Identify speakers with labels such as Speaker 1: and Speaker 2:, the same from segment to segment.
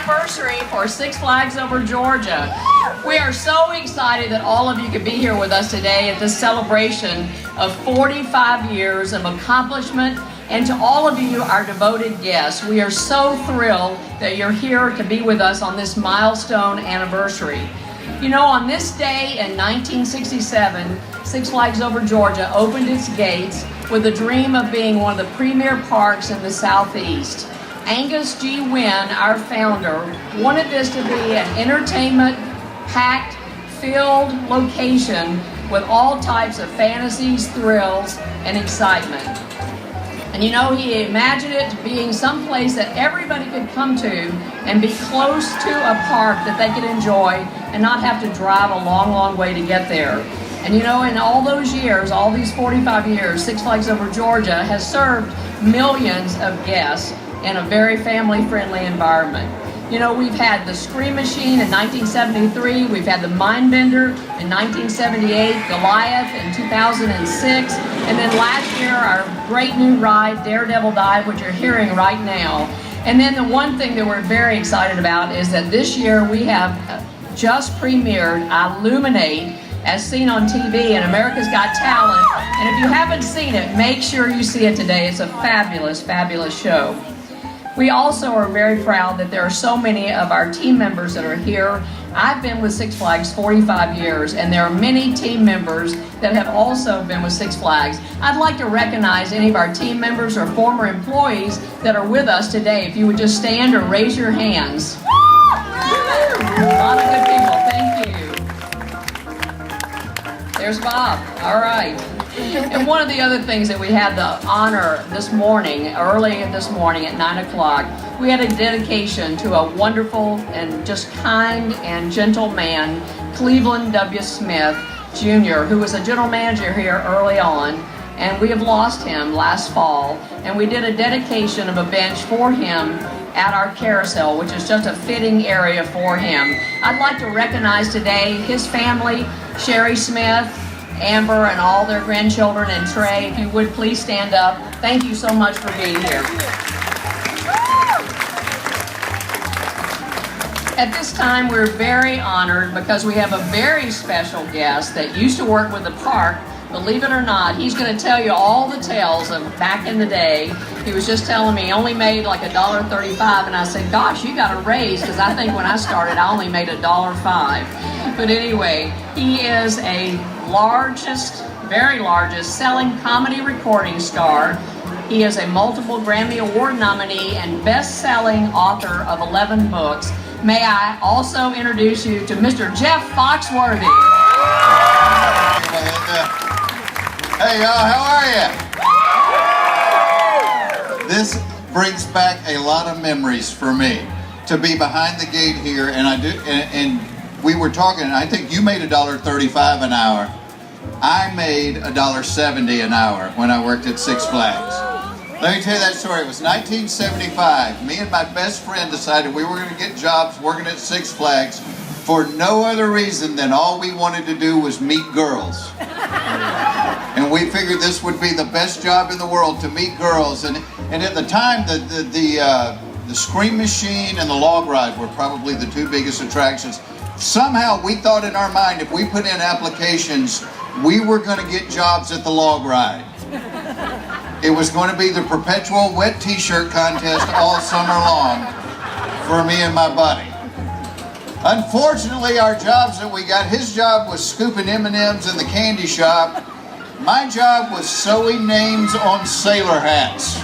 Speaker 1: anniversary for Six Flags Over Georgia. We are so excited that all of you could be here with us today at this celebration of 45 years of accomplishment. And to all of you, our devoted guests, we are so thrilled that you're here to be with us on this milestone anniversary. You know, on this day in 1967, Six Flags Over Georgia opened its gates with a dream of being one of the premier parks in the Southeast. Angus G. Wynn, our founder, wanted this to be an entertainment-packed, filled location with all types of fantasies, thrills, and excitement. And you know, he imagined it being someplace that everybody could come to and be close to a park that they could enjoy and not have to drive a long, long way to get there. And you know, in all those years, all these 45 years, Six Flags Over Georgia has served millions of guests in a very family-friendly environment. You know, we've had the Scream Machine in 1973, we've had the Mindbender in 1978, Goliath in 2006, and then last year our great new ride, Daredevil Dive, which you're hearing right now. And then the one thing that we're very excited about is that this year we have just premiered Illuminate, as seen on TV in America's Got Talent. And if you haven't seen it, make sure you see it today. It's a fabulous, fabulous show. We also are very proud that there are so many of our team members that are here. I've been with Six Flags 45 years, and there are many team members that have also been with Six Flags. I'd like to recognize any of our team members or former employees that are with us today. If you would just stand or raise your hands. A lot of good people, thank you. There's Bob, all right. And one of the other things that we had the honor this morning, early this morning at 9 o'clock, we had a dedication to a wonderful and just kind and gentle man, Cleveland W. Smith Jr., who was a general manager here early on, and we have lost him last fall. And we did a dedication of a bench for him at our carousel, which is just a fitting area for him. I'd like to recognize today his family, Sherry Smith, Amber, and all their grandchildren, and Trey. If you would please stand up. Thank you so much for being here. At this time, we're very honored because we have a very special guest that used to work with the park. Believe it or not, he's going to tell you all the tales of back in the day. He was just telling me he only made like $1.35, and I said, gosh, you got a raise, because I think when I started, I only made $1.05. But anyway, he is a very largest selling comedy recording star. He is a multiple Grammy Award nominee and best-selling author of 11 books. May I also introduce you to Mr. Jeff Foxworthy.
Speaker 2: Hey y'all, how are you? This brings back a lot of memories for me to be behind the gate here, and we were talking, I think you made $1.35 an hour. I made $1.70 an hour when I worked at Six Flags. Let me tell you that story. It was 1975. Me and my best friend decided we were going to get jobs working at Six Flags for no other reason than all we wanted to do was meet girls. And we figured this would be the best job in the world, to meet girls. And at the time, the Scream Machine and the log ride were probably the two biggest attractions. Somehow we thought in our mind, if we put in applications, we were going to get jobs at the log ride. It was going to be the perpetual wet t-shirt contest all summer long for me and my buddy. Unfortunately, our jobs that we got, his job was scooping M&Ms in the candy shop. My job was sewing names on sailor hats.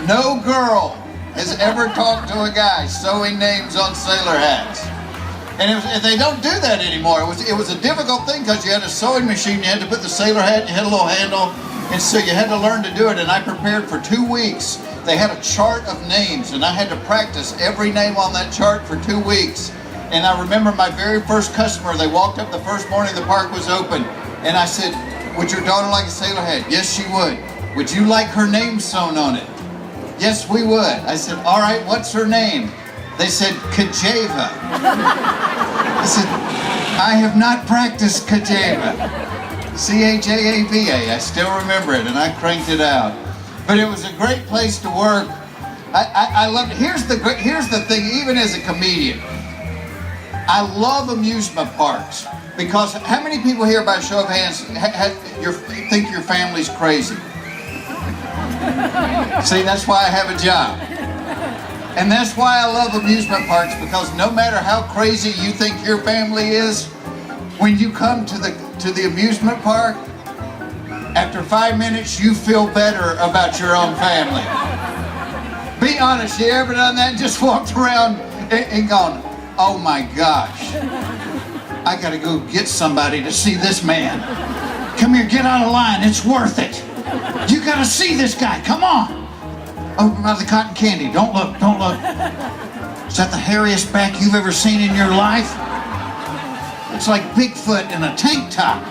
Speaker 2: No girl has ever talked to a guy sewing names on sailor hats. And they don't do that anymore. It was a difficult thing because you had a sewing machine, you had to put the sailor hat, you had a little handle, and so you had to learn to do it. And I prepared for 2 weeks. They had a chart of names, and I had to practice every name on that chart for 2 weeks. And I remember my very first customer, they walked up the first morning the park was open, and I said, would your daughter like a sailor hat? Yes, she would. Would you like her name sewn on it? Yes, we would. I said, all right, what's her name? They said, Kajava. I said, I have not practiced Kajava. C-H-A-A-V-A. I still remember it, and I cranked it out. But it was a great place to work. I love it. Here's the thing, even as a comedian, I love amusement parks because how many people here, by show of hands, think your family's crazy? See, that's why I have a job. And that's why I love amusement parks, because no matter how crazy you think your family is, when you come to the amusement park, after 5 minutes, you feel better about your own family. Be honest, you ever done that? Just walked around and gone, oh my gosh, I gotta go get somebody to see this man. Come here, get out of line, it's worth it. You gotta see this guy, come on. Over by the cotton candy, don't look, don't look. Is that the hairiest back you've ever seen in your life? It's like Bigfoot in a tank top.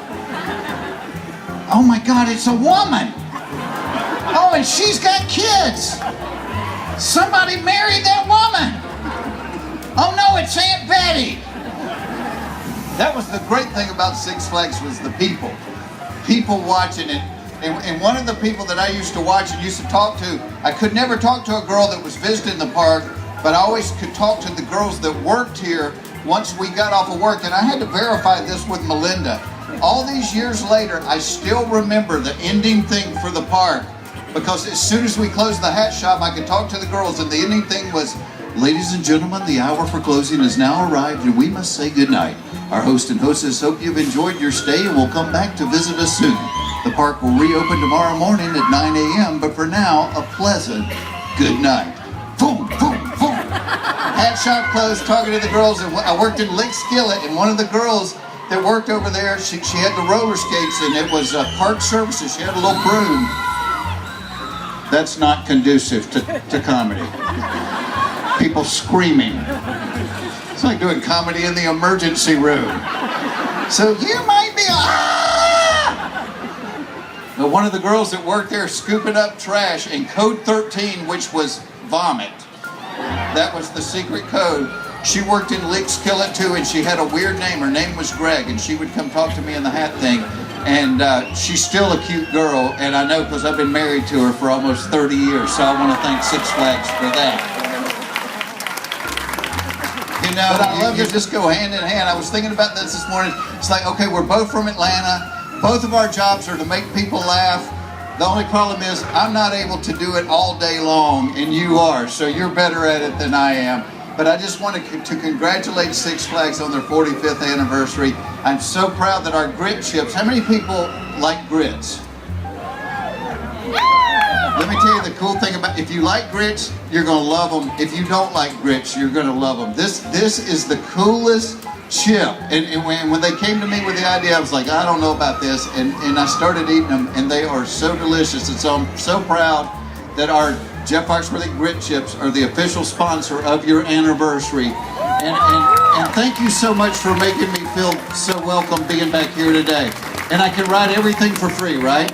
Speaker 2: Oh my God, it's a woman. Oh, and she's got kids. Somebody married that woman. Oh no, it's Aunt Betty. That was the great thing about Six Flags, was the people. People watching it. And one of the people that I used to watch and used to talk to, I could never talk to a girl that was visiting the park, but I always could talk to the girls that worked here once we got off of work. And I had to verify this with Melinda. All these years later, I still remember the ending thing for the park, because as soon as we closed the hat shop, I could talk to the girls, and the ending thing was, ladies and gentlemen, the hour for closing has now arrived, and we must say goodnight. Our host and hostess hope you've enjoyed your stay and will come back to visit us soon. The park will reopen tomorrow morning at 9 a.m., but for now, a pleasant good night. Boom, boom, boom. Hat shop closed, talking to the girls, and I worked in Lick Skillet, and one of the girls that worked over there, she had the roller skates, and it was park services. She had a little broom. That's not conducive to comedy. People screaming. It's like doing comedy in the emergency room. So you might be, But one of the girls that worked there scooping up trash, and code 13, which was vomit, that was the secret code. She worked in Lick Skillet too, and she had a weird name. Her name was Greg, and she would come talk to me in the hat thing. And she's still a cute girl, and I know because I've been married to her for almost 30 years, so I want to thank Six Flags for that. You know, but I love to just go hand in hand. I was thinking about this morning. It's like, okay, we're both from Atlanta. Both of our jobs are to make people laugh. The only problem is I'm not able to do it all day long, and you are, so you're better at it than I am. But I just wanted to congratulate Six Flags on their 45th anniversary. I'm so proud that our grit chips, how many people like grits? Let me tell you the cool thing about, if you like grits, you're gonna love them. If you don't like grits, you're gonna love them. This is the coolest chip. And when they came to me with the idea, I was like, I don't know about this. And I started eating them, and they are so delicious. And so I'm so proud that our Jeff Foxworthy Grit Chips are the official sponsor of your anniversary. And thank you so much for making me feel so welcome being back here today. And I can ride everything for free, right?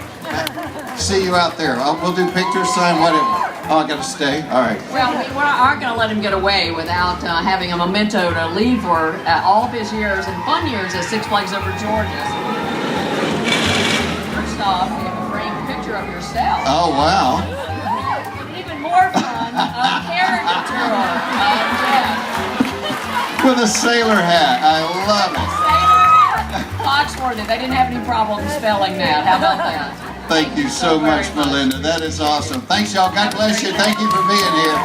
Speaker 2: See you out there. We'll do pictures, sign, whatever. Oh, I gotta stay? All right.
Speaker 1: Well, we aren't going to let him get away without having a memento to leave for all of his years and fun years at Six Flags Over Georgia. First off, you have a framed picture of yourself.
Speaker 2: Oh, wow.
Speaker 1: More fun, a caricature of Jeff.
Speaker 2: With a sailor hat. I love it.
Speaker 1: Sailor hat. Foxworthy. They didn't have any problem spelling that. How about that?
Speaker 2: Thank you so much, Melinda. That is awesome. Thanks, y'all. God bless you. Thank you for being here.